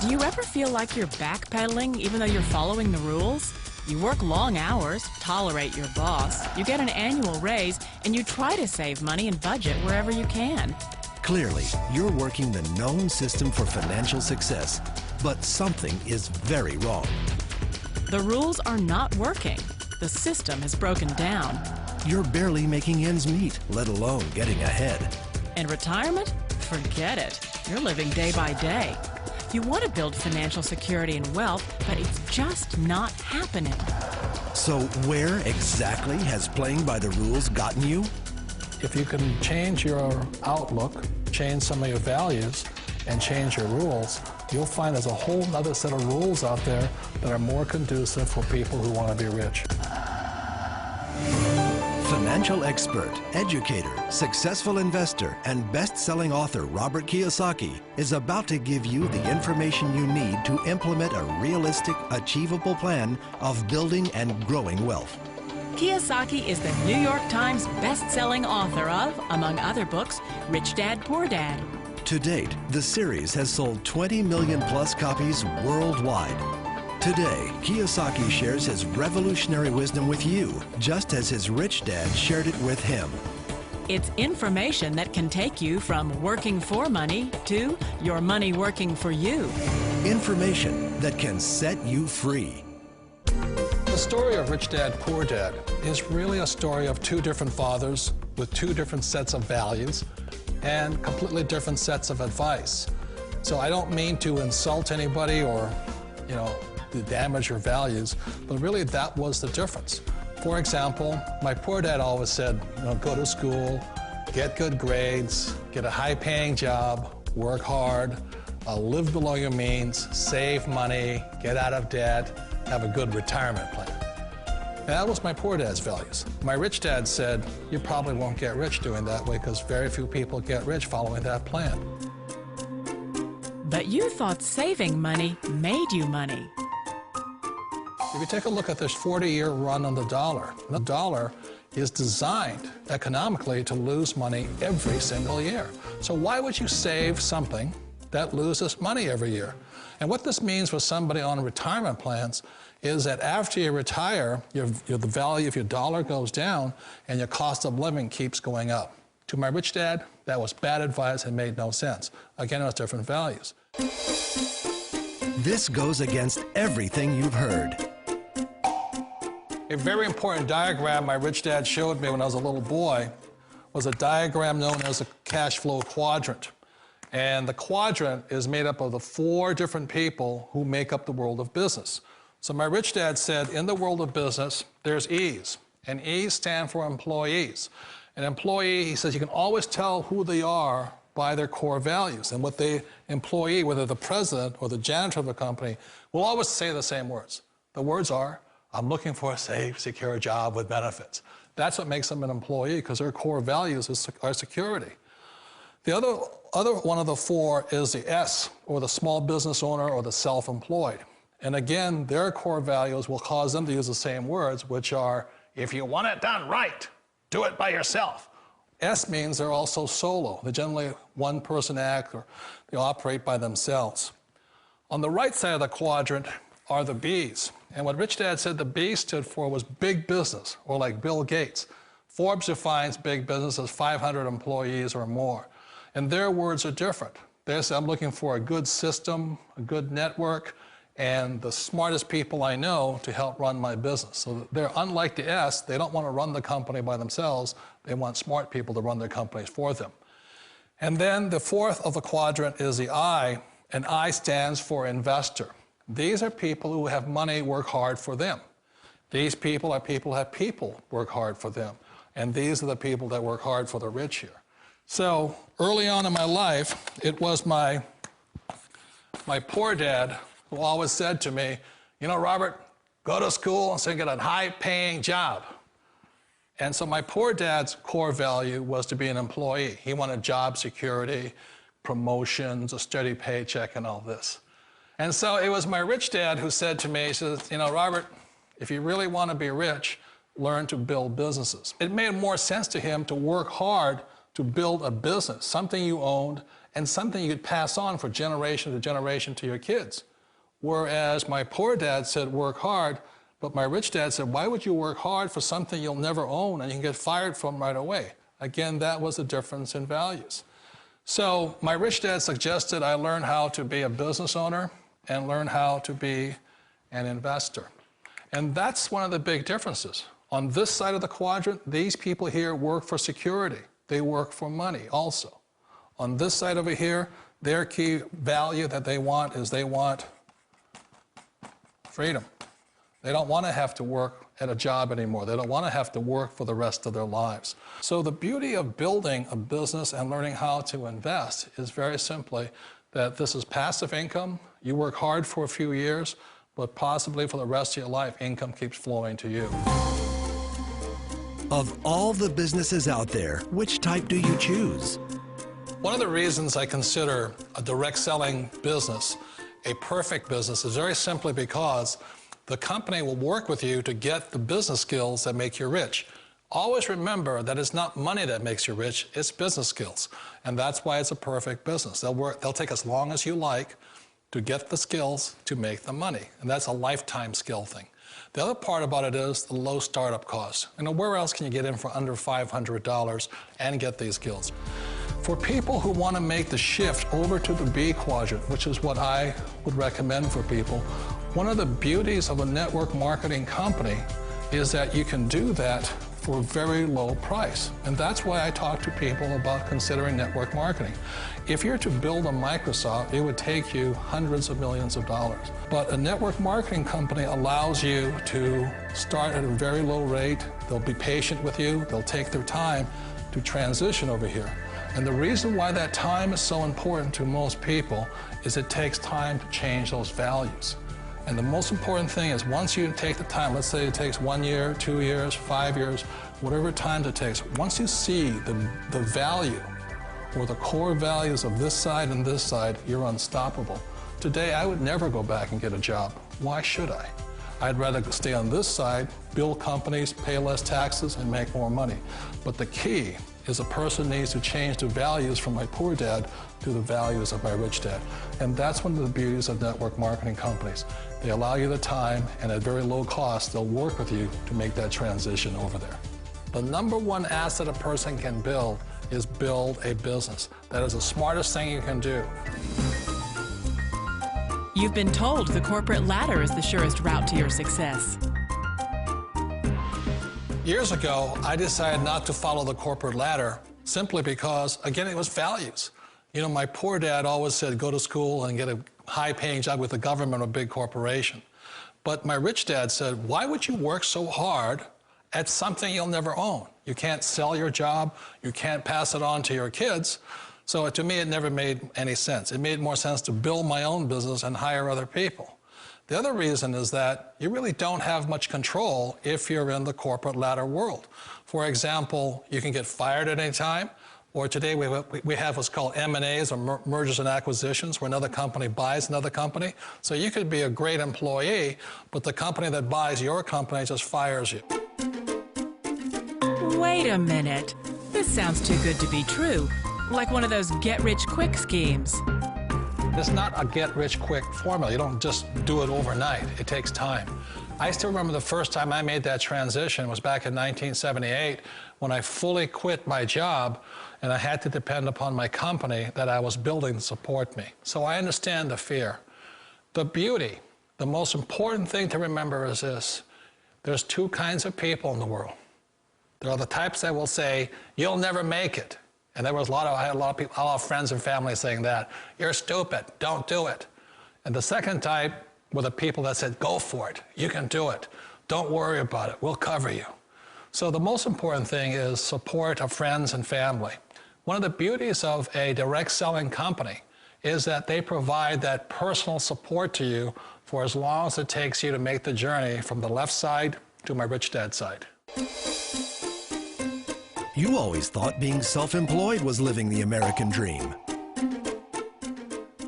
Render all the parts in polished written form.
Do you ever feel like you're backpedaling even though you're following the rules? You work long hours, tolerate your boss, you get an annual raise, and you try to save money and budget wherever you can. Clearly, you're working the known system for financial success, but something is very wrong. The rules are not working. The system has broken down. You're barely making ends meet, let alone getting ahead. And retirement? Forget it. You're living day by day. You want to build financial security and wealth, but it's just not happening. So where exactly has playing by the rules gotten you? If you can change your outlook, change some of your values, and change your rules, you'll find there's a whole other set of rules out there that are more conducive for people who want to be rich. Financial expert, educator, successful investor, and best-selling author Robert Kiyosaki is about to give you the information you need to implement a realistic, achievable plan of building and growing wealth. Kiyosaki is the New York Times best-selling author of, among other books, Rich Dad, Poor Dad. To date, the series has sold 20 million plus copies worldwide. Today, Kiyosaki shares his revolutionary wisdom with you, just as his rich dad shared it with him. It's information that can take you from working for money to your money working for you. Information that can set you free. The story of Rich Dad, Poor Dad is really a story of two different fathers with two different sets of values and completely different sets of advice. So I don't mean to insult anybody or, to damage your values, but really that was the difference. For example, my poor dad always said, go to school, get good grades, get a high-paying job, work hard, live below your means, save money, get out of debt, have a good retirement plan. And that was my poor dad's values. My rich dad said, you probably won't get rich doing that way because very few people get rich following that plan. But you thought saving money made you money. If you take a look at this 40-year run on the dollar is designed economically to lose money every single year. So why would you save something that loses money every year? And what this means for somebody on retirement plans is that after you retire, the value of your dollar goes down and your cost of living keeps going up. To my rich dad, that was bad advice and made no sense. Again, it was different values. This goes against everything you've heard. A very important diagram my rich dad showed me when I was a little boy was a diagram known as a cash flow quadrant. And the quadrant is made up of the 4 different people who make up the world of business. So my rich dad said, in the world of business, there's E's, and E's stand for employees. An employee, he says, you can always tell who they are by their core values. And what the employee, whether the president or the janitor of the company, will always say the same words. The words are, I'm looking for a safe, secure job with benefits. That's what makes them an employee, because their core values are security. The other one of the 4 is the S, or the small business owner or the self-employed. And again, their core values will cause them to use the same words, which are, if you want it done right, do it by yourself. S means they're also solo. They're generally one-person act, or they operate by themselves. On the right side of the quadrant are the B's. And what Rich Dad said the B stood for was big business, or like Bill Gates. Forbes defines big business as 500 employees or more. And their words are different. They say, I'm looking for a good system, a good network, and the smartest people I know to help run my business. So they're unlike the S. They don't want to run the company by themselves. They want smart people to run their companies for them. And then the 4th of the quadrant is the I, and I stands for investor. These are people who have money work hard for them. These people are people who have people work hard for them. And these are the people that work hard for the rich here. So early on in my life, it was my poor dad who always said to me, Robert, go to school and so get a high-paying job. And so my poor dad's core value was to be an employee. He wanted job security, promotions, a steady paycheck, and all this. And so it was my rich dad who said to me, he says, Robert, if you really want to be rich, learn to build businesses. It made more sense to him to work hard to build a business, something you owned and something you could pass on for generation to generation to your kids. Whereas my poor dad said, work hard, but my rich dad said, why would you work hard for something you'll never own and you can get fired from right away? Again, that was the difference in values. So my rich dad suggested I learn how to be a business owner and learn how to be an investor. And that's one of the big differences. On this side of the quadrant, these people here work for security. They work for money also. On this side over here, their key value that they want is they want freedom. They don't want to have to work at a job anymore. They don't want to have to work for the rest of their lives. So the beauty of building a business and learning how to invest is very simply that this is passive income. You work hard for a few years, but possibly for the rest of your life, income keeps flowing to you. Of all the businesses out there, which type do you choose? One of the reasons I consider a direct selling business a perfect business is very simply because the company will work with you to get the business skills that make you rich. Always remember that it's not money that makes you rich, it's business skills. And that's why it's a perfect business. They'll take as long as you like to get the skills to make the money. And that's a lifetime skill thing. The other part about it is the low startup cost. You know, where else can you get in for under $500 and get these skills? For people who want to make the shift over to the B quadrant, which is what I would recommend for people, one of the beauties of a network marketing company is that you can do that for a very low price. And that's why I talk to people about considering network marketing. If you're to build a Microsoft, it would take you hundreds of millions of dollars. But a network marketing company allows you to start at a very low rate. They'll be patient with you. They'll take their time to transition over here. And the reason why that time is so important to most people is it takes time to change those values. And the most important thing is once you take the time, let's say it takes 1 year, 2 years, 5 years, whatever time it takes, once you see the value or the core values of this side and this side, you're unstoppable. Today, I would never go back and get a job. Why should I? I'd rather stay on this side, build companies, pay less taxes, and make more money. But the key is a person needs to change the values from my poor dad to the values of my rich dad. And that's one of the beauties of network marketing companies. They allow you the time, and at very low cost, they'll work with you to make that transition over there. The number one asset a person can build is build a business. That is the smartest thing you can do. You've been told the corporate ladder is the surest route to your success. Years ago, I decided not to follow the corporate ladder simply because, again, it was values. You know, my poor dad always said, go to school and get a high-paying job with the government or a big corporation. But my rich dad said, why would you work so hard at something you'll never own? You can't sell your job. You can't pass it on to your kids. So to me, it never made any sense. It made more sense to build my own business and hire other people. The other reason is that you really don't have much control if you're in the corporate ladder world. For example, you can get fired at any time, or today we have what's called M&As, or mergers and acquisitions, where another company buys another company. So you could be a great employee, but the company that buys your company just fires you. Wait a minute. This sounds too good to be true. Like one of those get-rich-quick schemes. It's not a get-rich-quick formula. You don't just do it overnight. It takes time. I still remember the first time I made that transition was back in 1978 when I fully quit my job and I had to depend upon my company that I was building to support me. So I understand the fear. The beauty, the most important thing to remember is this. There's two kinds of people in the world. There are the types that will say, you'll never make it. And there was I had a lot of people, a lot of friends and family saying that. You're stupid, don't do it. And the second type were the people that said, go for it, you can do it. Don't worry about it, we'll cover you. So the most important thing is support of friends and family. One of the beauties of a direct selling company is that they provide that personal support to you for as long as it takes you to make the journey from the left side to my rich dad side. You always thought being self-employed was living the American dream.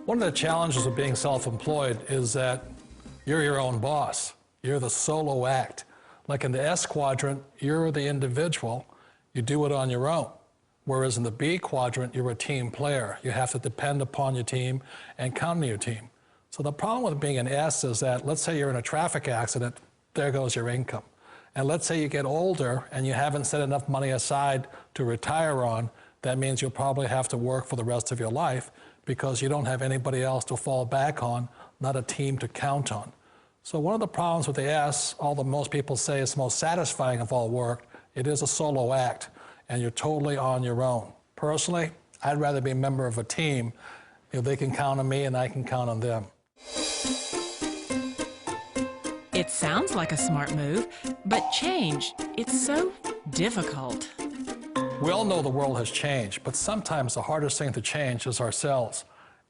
One of the challenges of being self-employed is that you're your own boss. You're the solo act. Like in the S quadrant, you're the individual. You do it on your own. Whereas in the B quadrant, you're a team player. You have to depend upon your team and count on your team. So the problem with being an S is that, let's say you're in a traffic accident, there goes your income. And let's say you get older and you haven't set enough money aside to retire on, that means you'll probably have to work for the rest of your life because you don't have anybody else to fall back on, not a team to count on. So one of the problems with the S, although most people say it's the most satisfying of all work, it is a solo act, and you're totally on your own. Personally, I'd rather be a member of a team if they can count on me and I can count on them. It sounds like a smart move, but change, it's so difficult. We all know the world has changed, but sometimes the hardest thing to change is ourselves.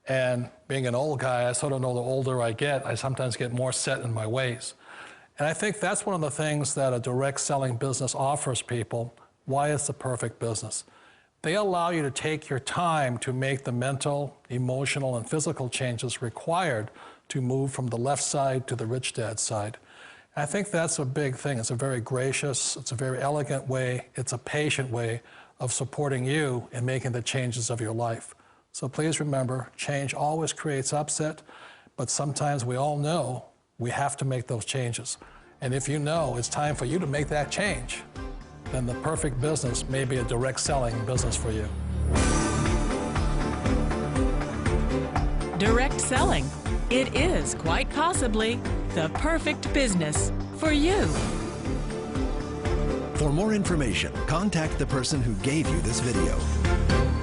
And being an old guy, I sort of know the older I get, I sometimes get more set in my ways. And I think that's one of the things that a direct selling business offers people, why it's the perfect business. They allow you to take your time to make the mental, emotional, and physical changes required to move from the left side to the rich dad side. And I think that's a big thing. It's a very gracious, it's a very elegant way, it's a patient way of supporting you in making the changes of your life. So please remember, change always creates upset, but sometimes we all know we have to make those changes. And if you know it's time for you to make that change, then the perfect business may be a direct selling business for you. Direct selling. It is quite possibly the perfect business for you. For more information, contact the person who gave you this video.